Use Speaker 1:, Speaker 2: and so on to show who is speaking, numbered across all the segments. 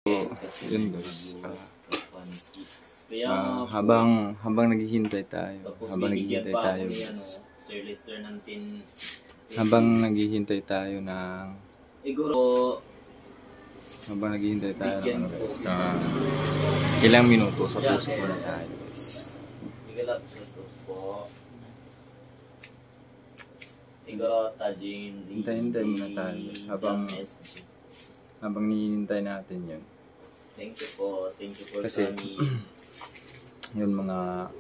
Speaker 1: So, yun guys. Habang naghihintay tayo, habang naghihintay tayo ng ilang minuto sa puso na tayo guys. Hintay muna tayo guys, habang hinihintay natin yun.
Speaker 2: Thank you po
Speaker 1: kasi yun mga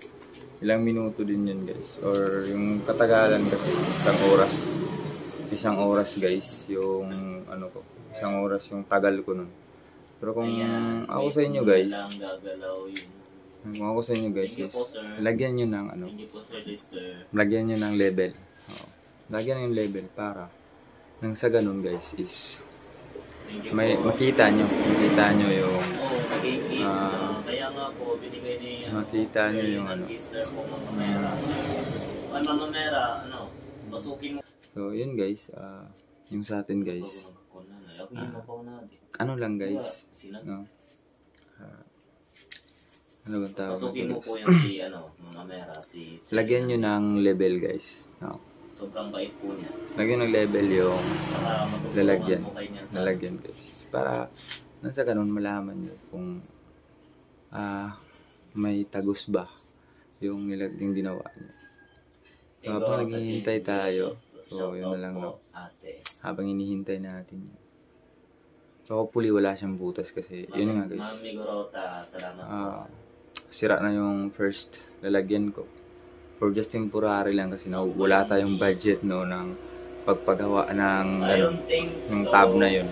Speaker 1: ilang minuto din yun guys, or yung katagalan kasi isang oras guys yung isang oras yung tagal ko nun. Pero kung ako sa inyo guys, is lagyan nyo ng lagyan nyo ng level. Lagyan yung level para nang sa ganun guys is makita nyo yung
Speaker 2: kaya nga po binigay ni
Speaker 1: makita nyo yung
Speaker 2: pasukin mo.
Speaker 1: So yun guys, yung sa atin guys, ano lang guys, ano bang tawag?
Speaker 2: Pasukin mo po yung
Speaker 1: lagyan nyo ng level guys.
Speaker 2: Sobrang bait po niya.
Speaker 1: Lagyan ng level yung lalagyan guys. Para nasa ganun malaman nyo kung may tagos ba yung ginawa nyo. So, habang naghihintay tayo, so yun na lang habang hinihintay natin yun. So hopefully wala siyang butas kasi yun nga guys.
Speaker 2: Ma'am Migorota, salamat po.
Speaker 1: Sira na yung first lalagyan ko. For just temporary lang kasi wala tayong budget ng pagpagawa ng tab na yun.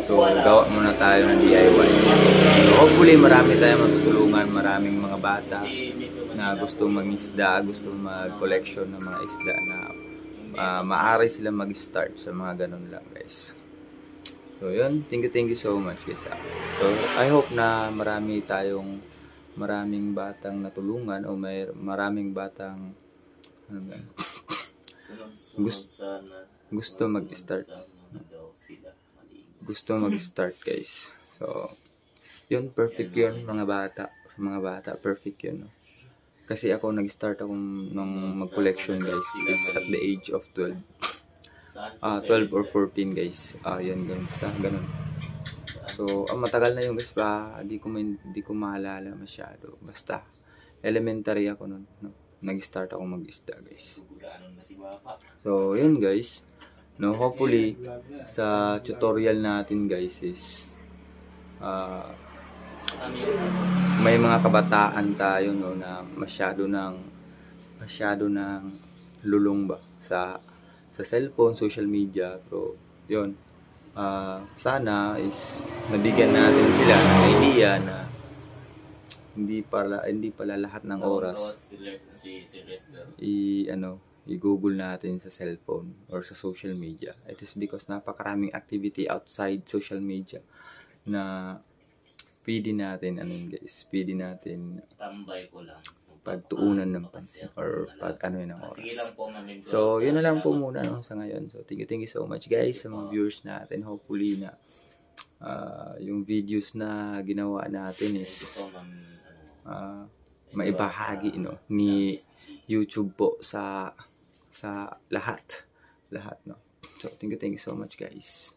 Speaker 1: So gawa muna tayo ng DIY. So hopefully marami tayong matutulungan, maraming mga bata na gustong mangisda, gustong mag-collection ng mga isda na maaari sila mag-start sa mga ganun lang guys. So yun, thank you so much guys. So I hope na maraming batang natulungan o maraming batang gusto mag-start guys. So yun, perfect yun mga bata perfect yun. Kasi ako nag-start nung mag-collection guys is at the age of 12 or 14 guys. Yan ganun, basta ganun. So, matagal na yung guys pa, di ko maalala masyado. Basta, elementary ako nun. Nag-start ako mag-isda guys. So, yun guys. Hopefully, sa tutorial natin guys is, may mga kabataan tayo na masyado ng lulong ba sa cellphone, social media. So, yun. Sana is nabigyan natin sila ng idea na hindi pala lahat ng oras i-google natin sa cellphone or sa social media. It is because napakaraming activity outside social media na pwede natin
Speaker 2: tambay ko lang
Speaker 1: pagtuunan ng pansin or ng oras. So, yun na lang po muna sa ngayon. So, thank you so much guys sa mga viewers natin. Hopefully na yung videos na ginawa natin is maibahagi ni YouTube po sa lahat. So, thank you so much guys.